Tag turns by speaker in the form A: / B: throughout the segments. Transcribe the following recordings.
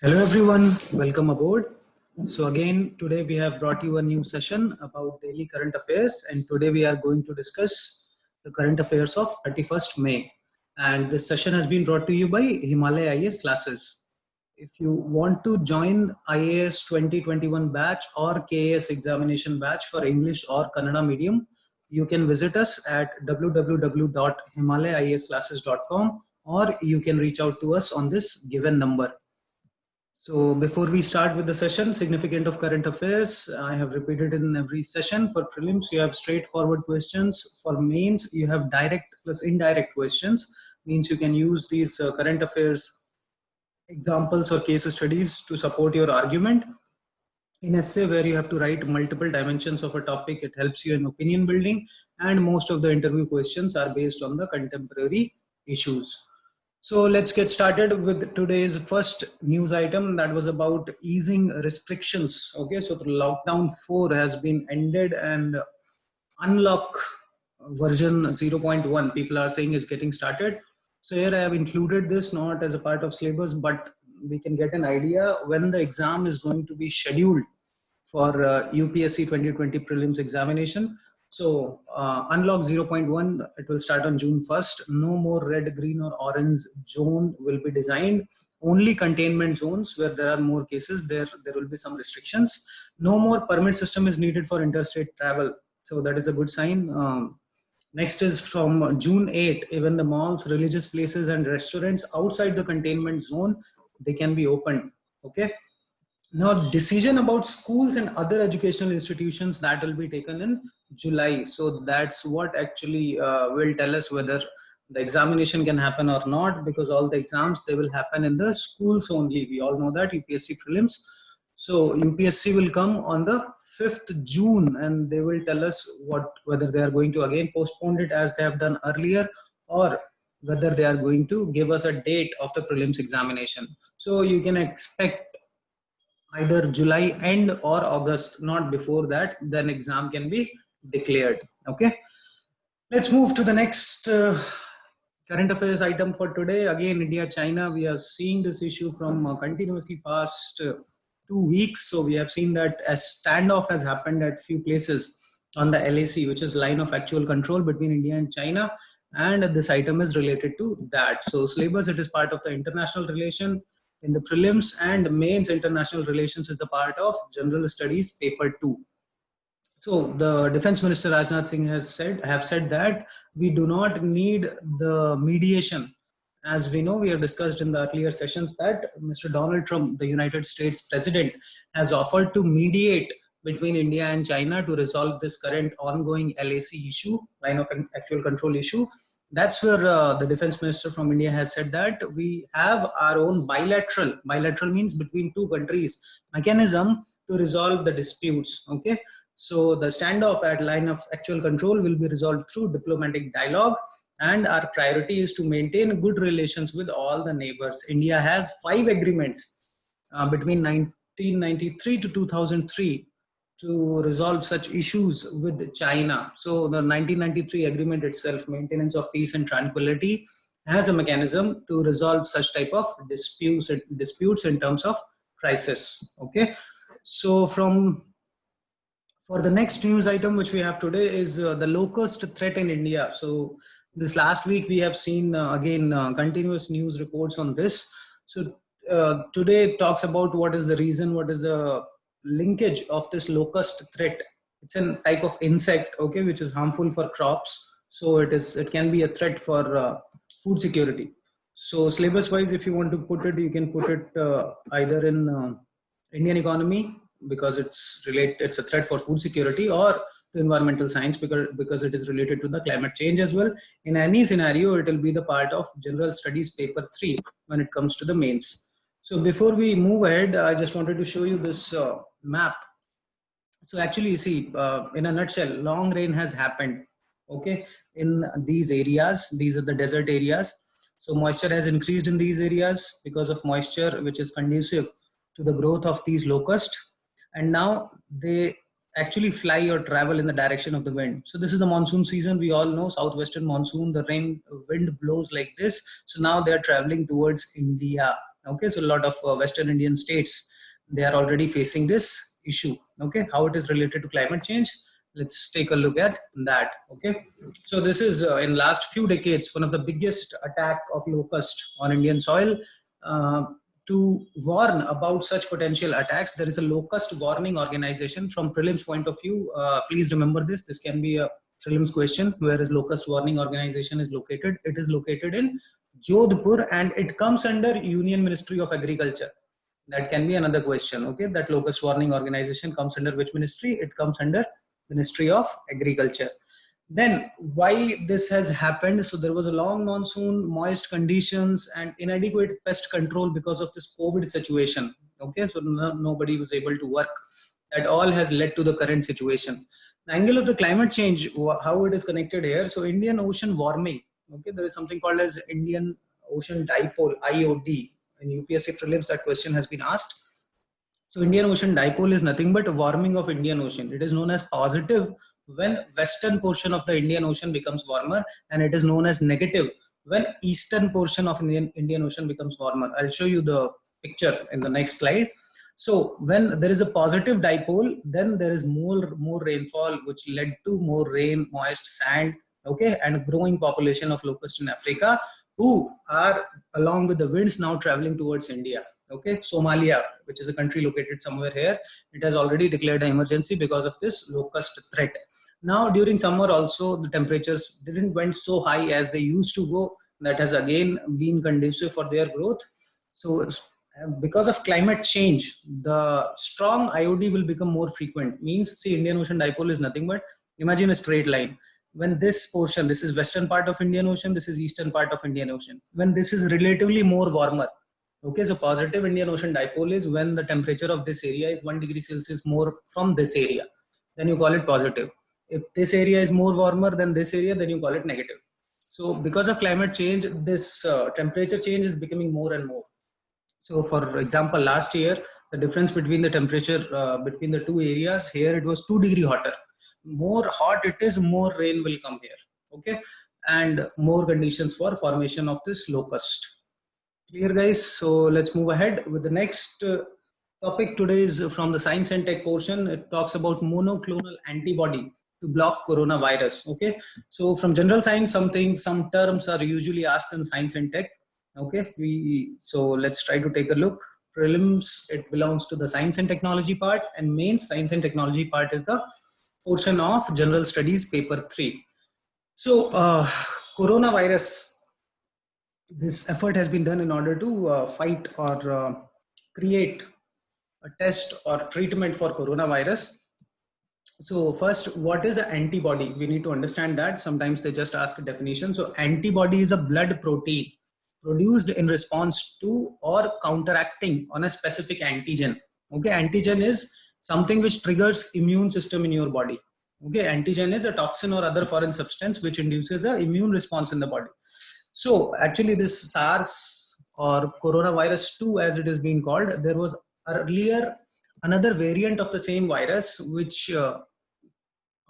A: Hello everyone, welcome aboard. So again, today we have brought you a new session about daily current affairs, and today we are going to discuss the current affairs of 31st May. And this session has been brought to you by Himalaya IAS classes. If you want to join IAS 2021 batch or KAS examination batch for English or Kannada medium, you can visit us at www.himalayaiasclasses.com, or you can reach out to us on this given number. So before we start with the session, significant of current affairs, I have repeated in every session. For prelims, you have straightforward questions. For mains, you have direct plus indirect questions. Means you can use these current affairs examples or case studies to support your argument. In essay, where you have to write multiple dimensions of a topic, it helps you in opinion building, and most of the interview questions are based on the contemporary issues. So let's get started with today's first news item, that was about easing restrictions. Okay, so the lockdown 4 has been ended and unlock version 0.1 people are saying is getting started. So here I have included this not as a part of syllabus, but we can get an idea when the exam is going to be scheduled for UPSC 2020 prelims examination. So unlock 0.1, it will start on June 1st. No more red, green or orange zone will be designed. Only containment zones where there are more cases, there will be some restrictions. No more permit system is needed for interstate travel. So that is a good sign. Next is from June 8, even the malls, religious places and restaurants outside the containment zone, they can be opened. Okay. Now, decision about schools and other educational institutions, that will be taken in July. So that's what actually will tell us whether the examination can happen or not, because all the exams, they will happen in the schools only. We all know that UPSC prelims. So UPSC will come on the 5th June and they will tell us whether they are going to again postpone it as they have done earlier, or whether they are going to give us a date of the prelims examination. So you can expect either July end or August, not before that, then exam can be declared. Okay, let's move to the next current affairs item for today. Again, India, China, we are seeing this issue from continuously past 2 weeks. So we have seen that a standoff has happened at few places on the LAC, which is line of actual control between India and China. And this item is related to that. So syllabus, it is part of the international relation. In the prelims and mains, international relations is the part of general studies paper 2. So the Defense Minister Rajnath Singh have said that we do not need the mediation. As we know, we have discussed in the earlier sessions that Mr. Donald Trump, the United States President, has offered to mediate between India and China to resolve this current ongoing LAC issue, line of actual control issue. That's where the Defense Minister from India has said that we have our own bilateral means between two countries, mechanism to resolve the disputes. Okay. So the standoff at line of actual control will be resolved through diplomatic dialogue, and our priority is to maintain good relations with all the neighbors. India has 5 agreements between 1993 to 2003 to resolve such issues with China. So the 1993 agreement itself, maintenance of peace and tranquility, has a mechanism to resolve such type of disputes in terms of crisis. Okay. So for the next news item which we have today is the locust threat in India. So this last week we have seen again continuous news reports on this. So today talks about what is the reason, what is the linkage of this locust threat. It's a type of insect, okay, which is harmful for crops. So it can be a threat for food security. So syllabus wise, if you want to put it, you can put it either in Indian economy, because it's a threat for food security, or to environmental science, because it is related to the climate change as well. In any scenario, it will be the part of general studies paper 3 when it comes to the mains. So before we move ahead, I just wanted to show you this map. So actually, you see, in a nutshell, long rain has happened, okay, in these areas. These are the desert areas. So moisture has increased in these areas because of moisture, which is conducive to the growth of these locusts. And now they actually fly or travel in the direction of the wind. So this is the monsoon season. We all know southwestern monsoon, the wind blows like this. So now they're traveling towards India. Okay, so a lot of Western Indian states, they are already facing this issue. Okay, how it is related to climate change, let's take a look at that. Okay, so this is in last few decades one of the biggest attack of locust on Indian soil. To warn about such potential attacks, there is a locust warning organization. From prelims point of view, please remember this can be a prelims question. Where is locust warning organization is located? It is located in Jodhpur, and it comes under Union Ministry of Agriculture. That can be another question. Okay, that locust warning organization comes under which ministry? It comes under Ministry of Agriculture. Then why this has happened? So there was a long monsoon, moist conditions, and inadequate pest control because of this COVID situation. Okay, so nobody was able to work. That all has led to the current situation. The angle of the climate change, how it is connected here. So Indian Ocean warming. Okay, there is something called as Indian Ocean Dipole, IOD. In UPSC prelims, that question has been asked. So Indian Ocean Dipole is nothing but a warming of Indian Ocean. It is known as positive when western portion of the Indian Ocean becomes warmer, and it is known as negative when eastern portion of Indian Ocean becomes warmer. I'll show you the picture in the next slide. So when there is a positive dipole, then there is more rainfall, which led to more rain, moist sand, okay, and growing population of locusts in Africa, who are along with the winds now traveling towards India. Okay, Somalia, which is a country located somewhere here, it has already declared an emergency because of this locust threat. Now during summer also, the temperatures didn't went so high as they used to go. That has again been conducive for their growth. So because of climate change, the strong IOD will become more frequent. Means, see, Indian Ocean dipole is nothing but, imagine a straight line. When this portion, this is western part of Indian Ocean, this is eastern part of Indian Ocean. When this is relatively more warmer, okay, so positive Indian Ocean dipole is when the temperature of this area is 1 degree Celsius more from this area, then you call it positive. If this area is more warmer than this area, then you call it negative. So because of climate change, this temperature change is becoming more and more. So for example, last year, the difference between the temperature between the two areas, here it was 2 degree hotter. More hot it is, more rain will come here. Okay, and more conditions for formation of this locust. Clear, guys? So let's move ahead with the next topic. Today is from the science and tech portion. It talks about monoclonal antibody to block coronavirus. Okay, so from general science, some terms are usually asked in science and tech. Okay, so let's try to take a look. Prelims, it belongs to the science and technology part, and main science and technology part is the portion of general studies paper 3. So coronavirus, this effort has been done in order to fight or create a test or treatment for coronavirus. So first, what is an antibody? We need to understand that. Sometimes they just ask a definition. So antibody is a blood protein produced in response to or counteracting on a specific antigen. Okay, antigen is something which triggers immune system in your body. Okay, antigen is a toxin or other foreign substance which induces an immune response in the body. So actually this SARS or coronavirus 2 as it is being called, there was earlier another variant of the same virus which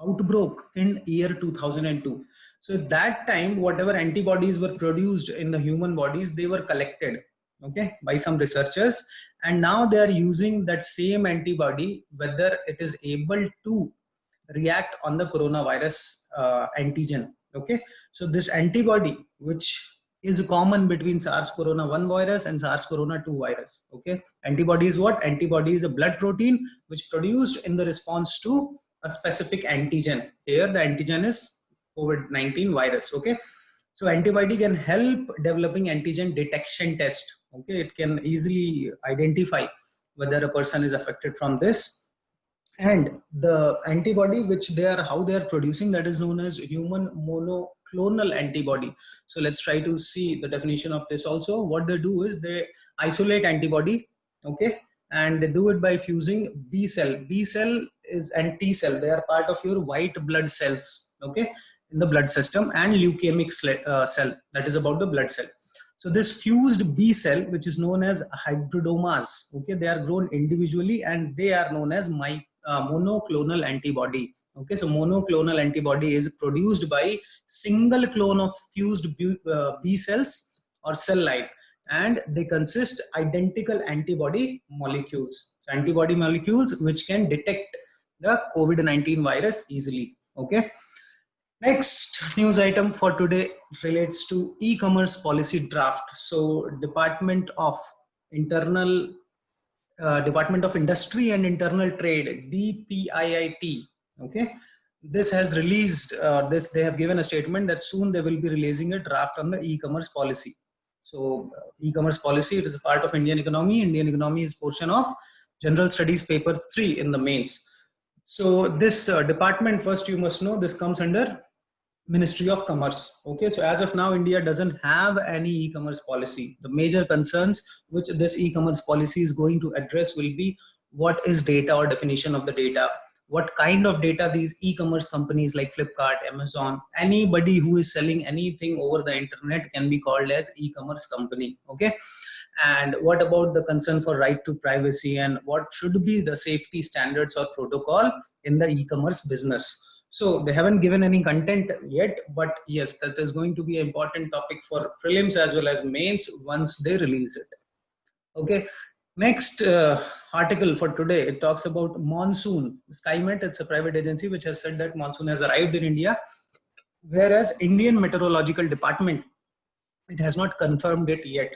A: outbroke in year 2002. So at that time, whatever antibodies were produced in the human bodies, they were collected, okay, by some researchers, and now they are using that same antibody, whether it is able to react on the coronavirus antigen. Okay, so this antibody, which is common between SARS-CoV-1 virus and SARS-CoV-2 virus. Okay, antibody is what? Antibody is a blood protein which produced in the response to a specific antigen. Here the antigen is COVID-19 virus. Okay, so antibody can help developing antigen detection test. Okay, it can easily identify whether a person is affected from this. And the antibody which how they are producing, that is known as human monoclonal antibody. So let's try to see the definition of this also. What they do is they isolate antibody, okay, and they do it by fusing B cell. B cell is and T cell. They are part of your white blood cells, okay, in the blood system, and leukemic cell, that is about the blood cell. So this fused B cell, which is known as hybridomas, okay, they are grown individually and they are known as monoclonal antibody. Okay, so monoclonal antibody is produced by single clone of fused B cells or cell line. and they consist identical antibody molecules. So antibody molecules which can detect the COVID-19 virus easily. Okay. Next news item for today relates to e-commerce policy draft. So Department of Industry and Internal Trade, DPIIT. Okay, this has released this. They have given a statement that soon they will be releasing a draft on the e-commerce policy. So e-commerce policy, it is a part of Indian economy. Indian economy is portion of General Studies paper 3 in the mains. So this department, first you must know, this comes under Ministry of Commerce. Okay, so as of now, India doesn't have any e-commerce policy. The major concerns which this e-commerce policy is going to address will be what is data or definition of the data, what kind of data these e-commerce companies like Flipkart, Amazon, anybody who is selling anything over the internet can be called as e-commerce company. Okay, and what about the concern for right to privacy, and what should be the safety standards or protocol in the e-commerce business. So they haven't given any content yet, but yes, that is going to be an important topic for prelims as well as mains once they release it. Okay. Next article for today, it talks about Monsoon. SkyMet, it's a private agency which has said that monsoon has arrived in India, whereas Indian Meteorological Department, it has not confirmed it yet.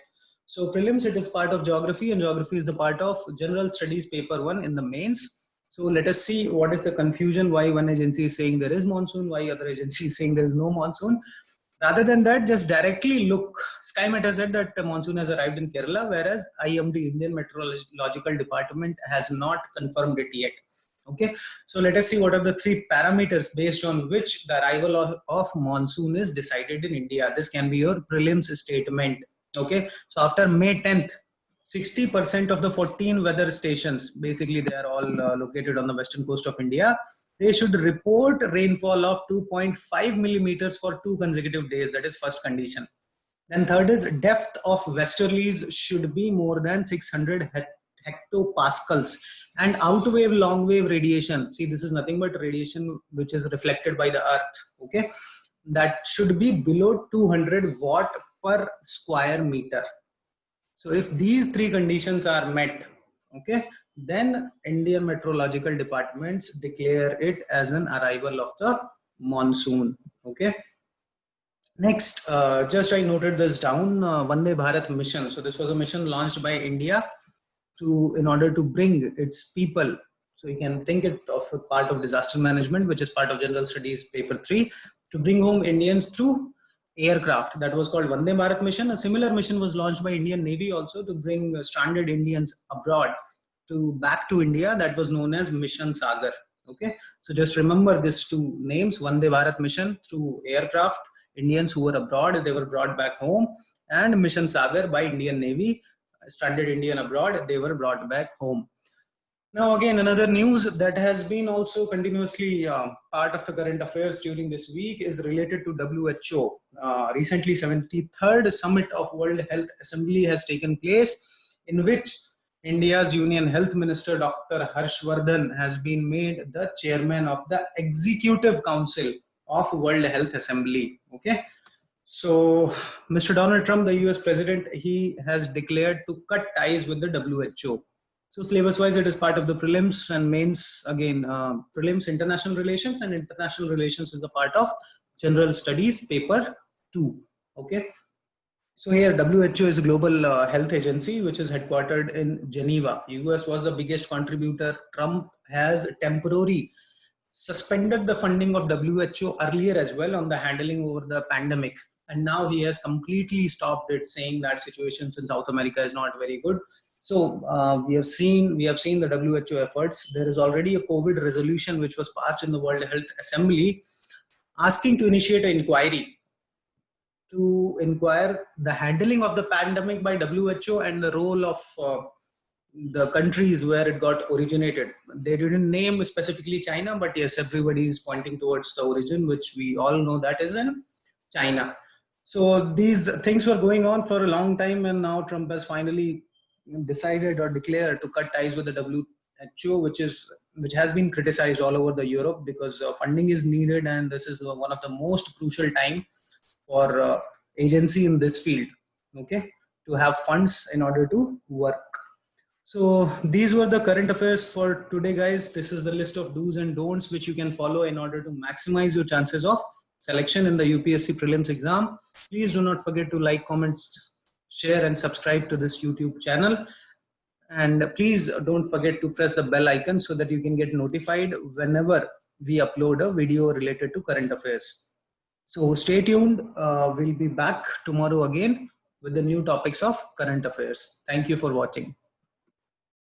A: So prelims, it is part of geography, and geography is the part of General Studies paper 1 in the mains. So let us see what is the confusion, why one agency is saying there is monsoon, why other agency is saying there is no monsoon. Rather than that, just directly look. SkyMet has said that the monsoon has arrived in Kerala, whereas IMD, Indian Meteorological Department, has not confirmed it yet. Okay, so let us see what are the 3 parameters based on which the arrival of monsoon is decided in India. This can be your prelims statement. Okay, so after May 10th, 60% of the 14 weather stations, basically they are all located on the western coast of India, they should report rainfall of 2.5 millimeters for 2 consecutive days. That is first condition. Then third is depth of westerlies should be more than 600 hectopascals, and outwave long wave radiation, see this is nothing but radiation which is reflected by the earth, okay, that should be below 200 watt per square meter. So if these 3 conditions are met, okay, then Indian Meteorological Departments declare it as an arrival of the monsoon. Okay. Next, just I noted this down, Vande Bharat mission. So this was a mission launched by India in order to bring its people. So you can think it of a part of disaster management, which is part of General Studies paper 3, to bring home Indians through aircraft. That was called Vande Bharat mission. A similar mission was launched by Indian Navy also to bring stranded Indians abroad back to India. That was known as Mission Sagar. Okay, so just remember these 2 names: Vande Bharat mission through aircraft, Indians who were abroad, they were brought back home, and Mission Sagar by Indian Navy, stranded Indian abroad, they were brought back home. Now again, another news that has been also continuously part of the current affairs during this week is related to WHO. Recently, 73rd Summit of World Health Assembly has taken place, in which India's Union Health Minister Dr. Harshvardhan has been made the chairman of the Executive Council of World Health Assembly. Okay. So Mr. Donald Trump, the US president, he has declared to cut ties with the WHO. So syllabus wise, it is part of the prelims and mains. Again, prelims, international relations, and international relations is a part of General Studies paper 2. Okay. So here WHO is a global health agency which is headquartered in Geneva. US was the biggest contributor. Trump has temporarily suspended the funding of WHO earlier as well on the handling over the pandemic. And now he has completely stopped it, saying that situations in South America is not very good. So we have seen the WHO efforts. There is already a COVID resolution which was passed in the World Health Assembly, asking to initiate an inquiry to inquire the handling of the pandemic by WHO and the role of the countries where it got originated. They didn't name specifically China, but yes, everybody is pointing towards the origin, which we all know that is in China. So these things were going on for a long time, and now Trump has finally decided or declared to cut ties with the WHO, which has been criticized all over the Europe, because funding is needed, and this is one of the most crucial time for agency in this field, okay, to have funds in order to work. So these were the current affairs for today, guys. This is the list of do's and don'ts which you can follow in order to maximize your chances of selection in the UPSC prelims exam. Please do not forget to like, comment, share and subscribe to this YouTube channel. And please don't forget to press the bell icon so that you can get notified whenever we upload a video related to current affairs. So stay tuned. We'll be back tomorrow again with the new topics of current affairs. Thank you for watching.